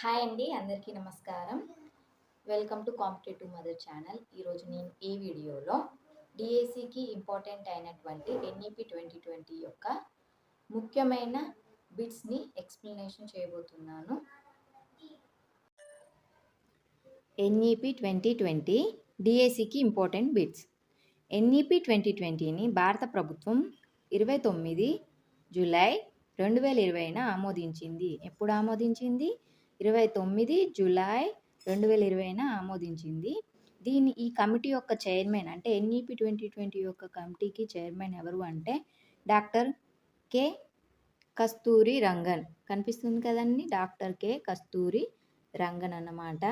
Hi అండి, అందరికీ నమస్కారం. Welcome to competitive mother channel. ఈరోజు నేను ఈ వీడియోలో డిఎస్సికి ఇంపార్టెంట్ అయినటువంటి ఎన్ఈపి 2020 యొక్క ముఖ్యమైన బిట్స్ని ఎక్స్ప్లెనేషన్ చేయబోతున్నాను. ఎన్ఈపి 2020 డిఎస్సికి ఇంపార్టెంట్ బిట్స్. ఎన్ఈపి 2020ని భారత ప్రభుత్వం 29 జూలై 2020న ఆమోదించింది. ఎప్పుడు ఆమోదించింది? 29 జూలై 2020న ఆమోదించింది. ఈ కమిటీ యొక్క చైర్మన్ అంటే ఎన్ఈపి 2020 యొక్క కమిటీకి చైర్మన్ ఎవరు అంటే డాక్టర్ కె కస్తూరి రంగన్. కనిపిస్తుంది కదండి, డాక్టర్ కె కస్తూరి రంగన్ అన్నమాట.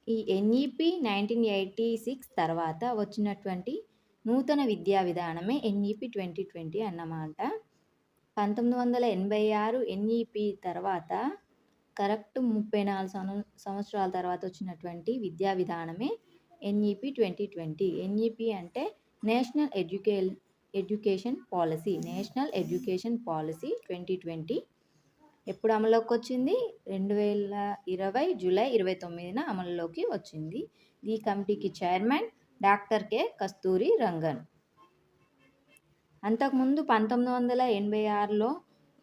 ఈ ఎన్ఈపి 1986 తర్వాత వచ్చినటువంటి నూతన విద్యా విధానమే ఎన్ఈపి 2020 అన్నమాట. 1986 ఎన్ఈపి తర్వాత కరెక్ట్ 34 సంవత్సరాల తర్వాత వచ్చినటువంటి విద్యా విధానమే ఎన్ఈపి 2020. ఎన్ఈపి అంటే national education policy. National education policy 2020 ఎప్పుడు అమలులోకి వచ్చింది? 2020 జూలై 29న అమలులోకి వచ్చింది. ఈ కమిటీకి చైర్మన్ డాక్టర్ కె కస్తూరి రంగన్. అంతకుముందు 1986లో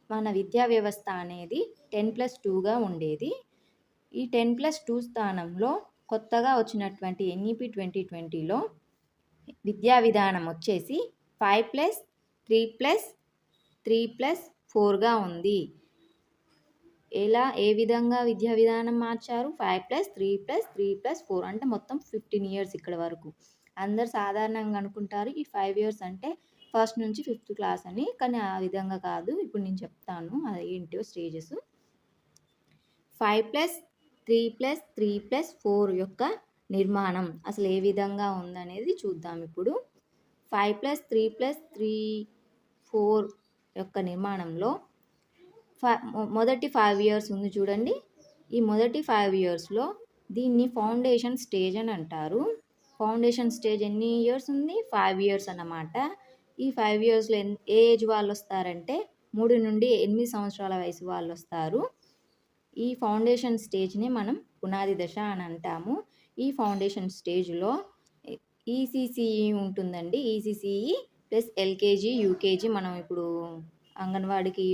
మన విద్యా వ్యవస్థ అనేది 10+2గా ఉండేది. ఈ 10+2 స్థానంలో కొత్తగా వచ్చినటువంటి ఎన్ఈపి 2020లో విద్యా విధానం వచ్చేసి 5+3+3+4గా ఉంది. ఏ విధంగా విద్యా విధానం మార్చారు? 5+3+3+4 అంటే మొత్తం 15 ఇయర్స్. ఇక్కడ వరకు అందరు సాధారణంగా అనుకుంటారు ఈ 5 ఇయర్స్ అంటే ఫస్ట్ నుంచి 5th క్లాస్ అని, కానీ ఆ విధంగా కాదు. ఇప్పుడు నేను చెప్తాను అది ఏంటో స్టేజెస్. 5+3+3+4 యొక్క నిర్మాణం అసలు ఏ విధంగా ఉందనేది చూద్దాం. ఇప్పుడు 5+3+3+4 యొక్క నిర్మాణంలో మొదటి 5 ఇయర్స్ ఉంది చూడండి. ఈ మొదటి 5 ఇయర్స్లో దీన్ని ఫౌండేషన్ స్టేజ్ అని అంటారు. ఫౌండేషన్ స్టేజ్ ఎన్ని ఇయర్స్ ఉంది? 5 ఇయర్స్ అన్నమాట. ఈ 5 ఇయర్స్లో ఏ ఏజ్ వాళ్ళు వస్తారంటే 3 నుండి 8 సంవత్సరాల వయసు వాళ్ళు వస్తారు. ఈ ఫౌండేషన్ స్టేజ్ని మనం పునాది దశ అని అంటాము. ఈ ఫౌండేషన్ స్టేజ్లో ఈసీసీఈ ఉంటుందండి. ECCE plus LKG UKG. మనం ఇప్పుడు అంగన్వాడికి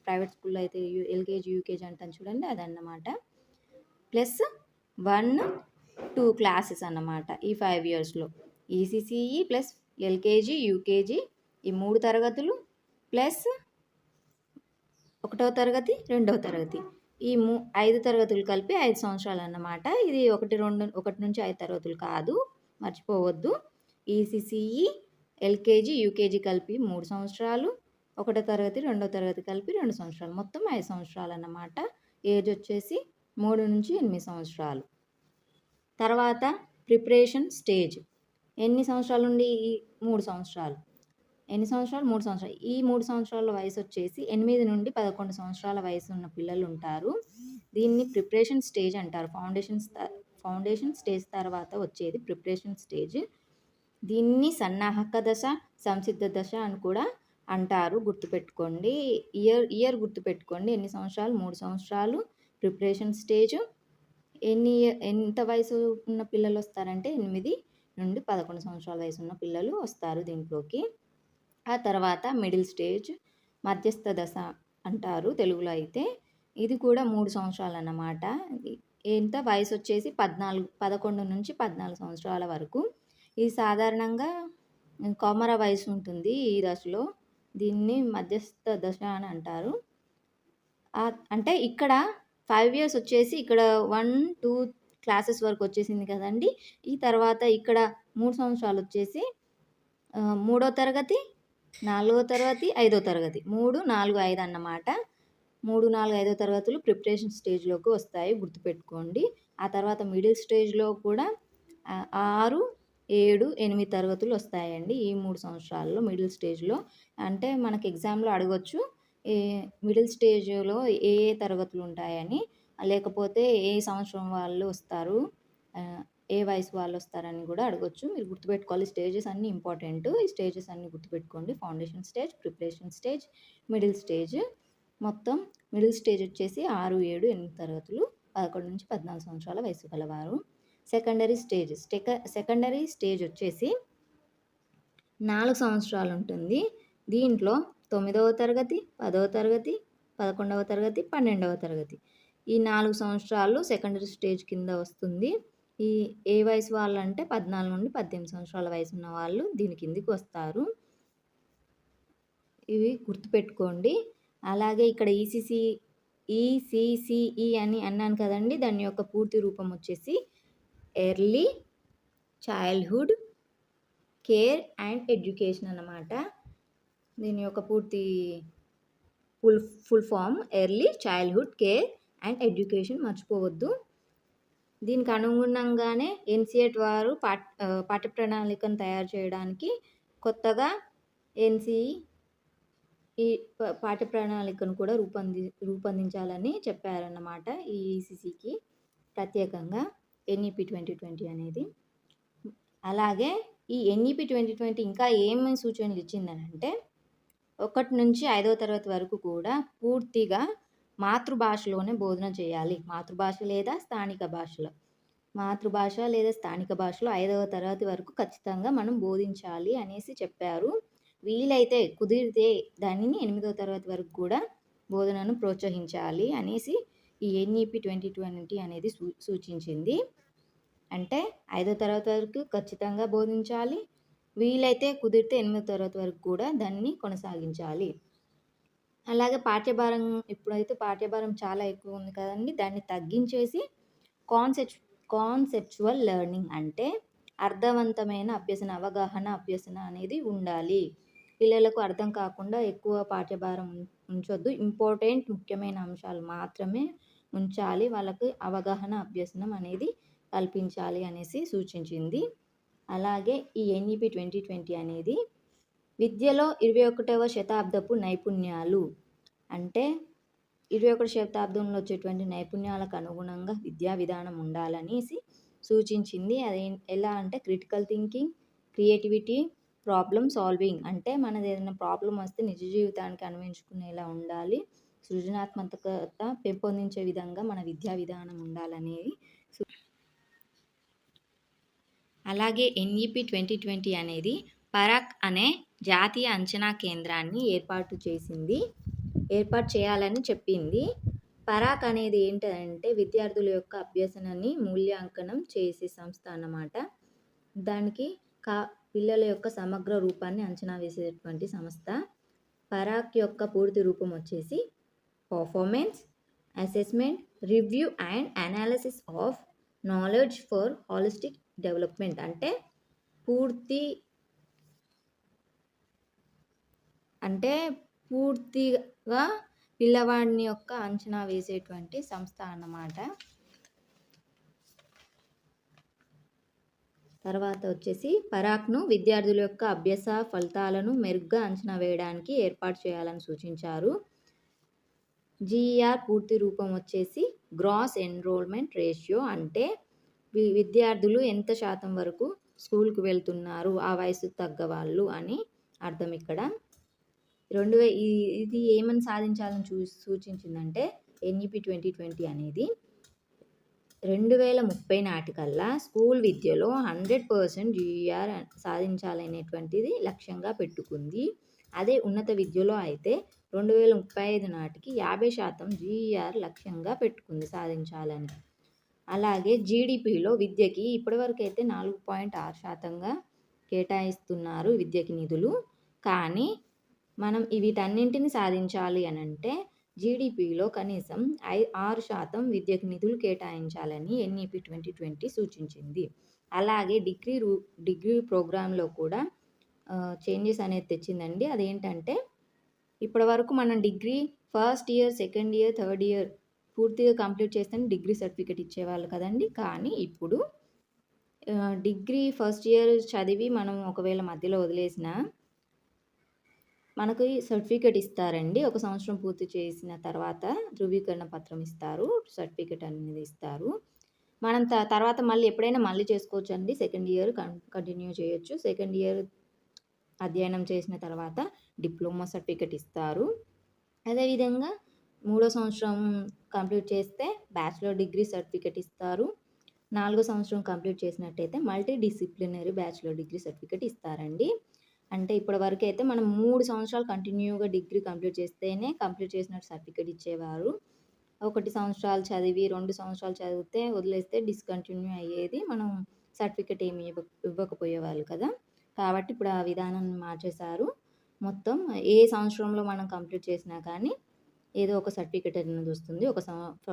ప్రైవేట్ స్కూల్లో అయితే ఎల్కేజీ యూకేజీ అంటాను చూడండి, అదన్నమాట. ప్లస్ 1-2 క్లాసెస్ అన్నమాట. ఈ 5 ఇయర్స్లో ఈసీసీఈ ప్లస్ ఎల్కేజీ యూకేజీ ఈ 3 తరగతులు ప్లస్ 1వ తరగతి 2వ తరగతి ఈ 5 తరగతులు కలిపి 5 సంవత్సరాలు అన్నమాట. ఇది 1 నుంచి 5 తరగతులు కాదు, మర్చిపోవద్దు. ఈసీసీఈ ఎల్కేజీ యూకేజీ కలిపి 3 సంవత్సరాలు, 1వ తరగతి 2వ తరగతి కలిపి 2 సంవత్సరాలు, మొత్తం 5 సంవత్సరాలు అన్నమాట. ఏజ్ వచ్చేసి 3 నుంచి 8 సంవత్సరాలు. తర్వాత ప్రిపరేషన్ స్టేజ్ ఎన్ని సంవత్సరాలు నుండి? 3 సంవత్సరాలు. ఎన్ని సంవత్సరాలు? 3 సంవత్సరాలు. ఈ 3 సంవత్సరాల వయసు వచ్చేసి 8 నుండి 11 సంవత్సరాల వయసు ఉన్న పిల్లలు ఉంటారు. దీన్ని ప్రిపరేషన్ స్టేజ్ అంటారు. ఫౌండేషన్ స్టేజ్ తర్వాత వచ్చేది ప్రిపరేషన్ స్టేజ్. దీన్ని సన్నాహక దశ, సంసిద్ధ దశ అని కూడా అంటారు. గుర్తుపెట్టుకోండి, ఇయర్ గుర్తుపెట్టుకోండి. ఎన్ని సంవత్సరాలు? 3 సంవత్సరాలు ప్రిపరేషన్ స్టేజ్. ఎంత వయసు ఉన్న పిల్లలు వస్తారంటే 8 నుండి 11 సంవత్సరాల వయసు ఉన్న పిల్లలు వస్తారు దీంట్లోకి. ఆ తర్వాత మిడిల్ స్టేజ్, మధ్యస్థ దశ అంటారు తెలుగులో అయితే. ఇది కూడా 3 సంవత్సరాలు అన్నమాట. ఎంత వయసు వచ్చేసి 11 నుంచి 14 సంవత్సరాల వరకు. ఇది సాధారణంగా కౌమార వయసు ఉంటుంది ఈ దశలో. దీన్ని మధ్యస్థ దశ అని అంటారు. అంటే ఇక్కడ 5 ఇయర్స్ వచ్చేసి ఇక్కడ 1-2 క్లాసెస్ వరకు వచ్చేసింది కదండి. ఈ తర్వాత ఇక్కడ 3 సంవత్సరాలు వచ్చేసి 3వ తరగతి 4వ తరగతి 5వ తరగతి 3, 4, 5 అన్నమాట. 3, 4, 5వ తరగతులు ప్రిపరేషన్ స్టేజ్లోకి వస్తాయి, గుర్తుపెట్టుకోండి. ఆ తర్వాత మిడిల్ స్టేజ్లో కూడా 6, 7, 8 తరగతులు వస్తాయండి ఈ 3 సంవత్సరాల్లో మిడిల్ స్టేజ్లో. అంటే మనకి ఎగ్జామ్లో అడగొచ్చు మిడిల్ స్టేజ్లో ఏ తరగతులు ఉంటాయని, లేకపోతే ఏ సంవత్సరం వాళ్ళు వస్తారు, ఏ వయసు వాళ్ళు వస్తారని కూడా అడగొచ్చు. మీరు గుర్తుపెట్టుకోవాలి, స్టేజెస్ అన్నీ ఇంపార్టెంట్. ఈ స్టేజెస్ అన్నీ గుర్తుపెట్టుకోండి. Foundation stage, preparation stage, middle stage. మొత్తం మిడిల్ స్టేజ్ వచ్చేసి 6, 7, 8 తరగతులు 11-14 సంవత్సరాల వయసు గలవారు. సెకండరీ స్టేజ్ వచ్చేసి 4 సంవత్సరాలు ఉంటుంది. దీంట్లో 9వ తరగతి, 10వ తరగతి, 11వ తరగతి, 12వ తరగతి ఈ 4 సంవత్సరాలు సెకండరీ స్టేజ్ కింద వస్తుంది. ఈ ఏ వయసు వాళ్ళంటే 14-18 సంవత్సరాల వయసు ఉన్న వాళ్ళు దీని కిందికి వస్తారు. ఇవి గుర్తుపెట్టుకోండి. అలాగే ఇక్కడ ఈసీసీఈ అని అన్నాను కదండి, దాని యొక్క పూర్తి రూపం వచ్చేసి early childhood care and education అన్నమాట. దీని యొక్క పూర్తి full form early childhood care and education, మర్చిపోవద్దు. దీనికి అనుగుణంగానే ఎన్సిఎట్ వారు పాఠ్య ప్రణాళికను తయారు చేయడానికి కొత్తగా ఈ పాఠ్య ప్రణాళికను కూడా రూపొందించాలని చెప్పారన్నమాట. ఈ ఈసీసీకి ప్రత్యేకంగా ఎన్ఈపి 2020 అనేది. అలాగే ఈ ఎన్ఈపి 2020 ఇంకా ఏమేమి సూచనలు ఇచ్చిందనంటే 1 నుంచి 5వ తరగతి వరకు కూడా పూర్తిగా మాతృభాషలోనే బోధన చేయాలి. మాతృభాష లేదా స్థానిక భాషలో 5వ తరగతి వరకు ఖచ్చితంగా మనం బోధించాలి అనేసి చెప్పారు. వీలైతే కుదిరితే దానిని 8వ తరగతి వరకు కూడా బోధనను ప్రోత్సహించాలి అనేసి ఈ ఎన్ఈపి 2020 అనేది సూచించింది. అంటే 5వ తరగతి వరకు ఖచ్చితంగా బోధించాలి, వీలైతే కుదిరితే 8వ తరగతి వరకు కూడా దాన్ని కొనసాగించాలి. అలాగే ఇప్పుడైతే పాఠ్యభారం చాలా ఎక్కువ ఉంది కదండి, దాన్ని తగ్గించేసి కాన్సెప్చువల్ లెర్నింగ్ అంటే అర్థవంతమైన అవగాహన అభ్యసన అనేది ఉండాలి. పిల్లలకు అర్థం కాకుండా ఎక్కువ పాఠ్యభారం ఉంచొద్దు. ముఖ్యమైన అంశాలు మాత్రమే ఉంచాలి. వాళ్ళకి అవగాహన అభ్యసనం అనేది కల్పించాలి అనేసి సూచించింది. అలాగే ఈ ఎన్ఈపి 2020 అనేది విద్యలో 21వ శతాబ్దపు నైపుణ్యాలు అంటే 21వ శతాబ్దంలో వచ్చేటువంటి నైపుణ్యాలకు అనుగుణంగా విద్యా విధానం ఉండాలనేసి సూచించింది. అది ఎలా అంటే critical thinking, creativity, problem solving అంటే మనది ఏదైనా ప్రాబ్లం వస్తే నిజ జీవితానికి అన్వయించుకునేలా ఉండాలి. సృజనాత్మకత పెంపొందించే విధంగా మన విద్యా విధానం ఉండాలనేది. అలాగే ఎన్ఈపి 2020 అనేది పరాక్ అనే జాతీయ అంచనా కేంద్రాన్ని ఏర్పాటు చేయాలని చెప్పింది. పరాక్ అనేది ఏంటంటే విద్యార్థుల యొక్క అభ్యసనాన్ని మూల్యాంకనం చేసే సంస్థ అన్నమాట. దానికి పిల్లల యొక్క సమగ్ర రూపాన్ని అంచనా వేసేటువంటి సంస్థ. పరాక్ యొక్క పూర్తి రూపం వచ్చేసి performance assessment review and analysis of knowledge for holistic development అంటే పూర్తిగా పిల్లవాడిని యొక్క అంచనా వేసేటువంటి సంస్థ అన్నమాట. తర్వాత వచ్చేసి పరాక్ను విద్యార్థుల యొక్క అభ్యాస ఫలితాలను మెరుగ్గా అంచనా వేయడానికి ఏర్పాటు చేయాలని సూచించారు. జీఈఆర్ పూర్తి రూపం వచ్చేసి గ్రాస్ ఎన్రోల్మెంట్ రేషియో అంటే విద్యార్థులు ఎంత శాతం వరకు స్కూల్కి వెళ్తున్నారు ఆ వయసు తగ్గ వాళ్ళు అని అర్థం. ఇక్కడ ఇది ఏమని సాధించాలని సూచించిందంటే ఎన్ఈపి 2020 అనేది 2030 నాటికల్లా స్కూల్ విద్యలో 100% జీఈఆర్ సాధించాలనేటువంటిది లక్ష్యంగా పెట్టుకుంది. అదే ఉన్నత విద్యలో అయితే 2035 నాటికి 50% జీఈఆర్ లక్ష్యంగా పెట్టుకుంది సాధించాలని. అలాగే జీడిపిలో విద్యకి ఇప్పటివరకు అయితే 4.6% కేటాయిస్తున్నారు విద్యకి నిధులు. కానీ మనం వీటన్నింటిని సాధించాలి అని అంటే జీడిపిలో కనీసం 6% విద్యకు నిధులు కేటాయించాలని ఎన్ఈపి 2020 సూచించింది. అలాగే డిగ్రీ ప్రోగ్రాంలో కూడా చేంజెస్ అనేది తెచ్చిందండి. అదేంటంటే ఇప్పటి వరకు మనం degree first year, second year, third year పూర్తిగా కంప్లీట్ చేస్తేనే డిగ్రీ సర్టిఫికేట్ ఇచ్చేవాళ్ళు కదండి. కానీ ఇప్పుడు డిగ్రీ ఫస్ట్ ఇయర్ చదివి మనం ఒకవేళ మధ్యలో వదిలేసినా మనకు సర్టిఫికేట్ ఇస్తారండి. 1 సంవత్సరం పూర్తి చేసిన తర్వాత ధృవీకరణ పత్రం ఇస్తారు, సర్టిఫికేట్ అనేది ఇస్తారు. మనం తర్వాత ఎప్పుడైనా మళ్ళీ చేసుకోవచ్చు అండి. సెకండ్ ఇయర్ కంటిన్యూ చేయొచ్చు. సెకండ్ ఇయర్ అధ్యయనం చేసిన తర్వాత డిప్లొమా సర్టిఫికేట్ ఇస్తారు. అదేవిధంగా 3వ సంవత్సరం కంప్లీట్ చేస్తే బ్యాచిలర్ డిగ్రీ సర్టిఫికేట్ ఇస్తారు. 4వ సంవత్సరం కంప్లీట్ చేసినట్టయితే multi disciplinary bachelor degree certificate ఇస్తారండి. అంటే ఇప్పటివరకు అయితే మనం 3 సంవత్సరాలు కంటిన్యూగా డిగ్రీ కంప్లీట్ చేస్తేనే కంప్లీట్ చేసినట్టు సర్టిఫికేట్ ఇచ్చేవారు. 1 సంవత్సరాలు చదివి 2 సంవత్సరాలు చదివితే వదిలేస్తే డిస్కంటిన్యూ అయ్యేది. మనం సర్టిఫికేట్ ఏమి ఇవ్వకపోయేవాళ్ళు కదా! కాబట్టి ఇప్పుడు ఆ విధానాన్ని మార్చేశారు. మొత్తం ఏ సంవత్సరంలో మనం కంప్లీట్ చేసినా కానీ ఏదో ఒక సర్టిఫికేట్ అనేది వస్తుంది.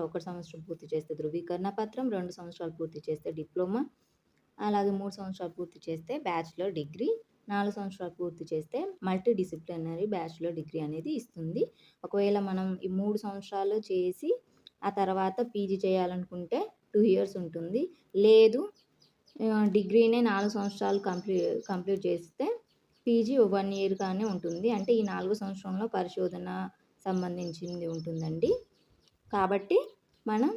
ఒక సంవత్సరం పూర్తి చేస్తే ధృవీకరణ పత్రం, 2 సంవత్సరాలు పూర్తి చేస్తే డిప్లొమా, అలాగే 3 సంవత్సరాలు పూర్తి చేస్తే బ్యాచిలర్ డిగ్రీ, 4 సంవత్సరాలు పూర్తి చేస్తే మల్టీ డిసిప్లినరీ బ్యాచిలర్ డిగ్రీ అనేది ఇస్తుంది. ఒకవేళ మనం ఈ 3 సంవత్సరాలు చేసి ఆ తర్వాత పీజీ చేయాలనుకుంటే 2 ఇయర్స్ ఉంటుంది. లేదు డిగ్రీనే 4 సంవత్సరాలు కంప్లీట్ చేస్తే పీజీ 1 ఇయర్‌గానే ఉంటుంది. అంటే ఈ 4 సంవత్సరంలో పరిశోధన సంబంధించింది ఉంటుందండి. కాబట్టి మనం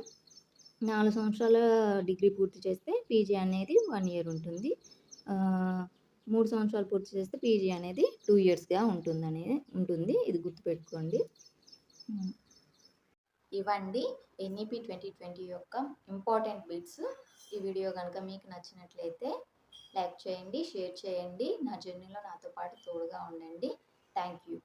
4 సంవత్సరాల డిగ్రీ పూర్తి చేస్తే పీజీ అనేది 1 ఇయర్ ఉంటుంది. 3 సంవత్సరాలు పూర్తి చేస్తే పీజీ అనేది 2 ఇయర్స్‌గా ఉంటుంది. ఇది గుర్తుపెట్టుకోండి. ఇవండి ఎన్ఈపీ 2020 యొక్క ఇంపార్టెంట్ బిట్స్. ఈ వీడియో కనుక మీకు నచ్చినట్లయితే లైక్ చేయండి, షేర్ చేయండి. నా జర్నీలో నాతో పాటు తోడుగా ఉండండి. Thank you.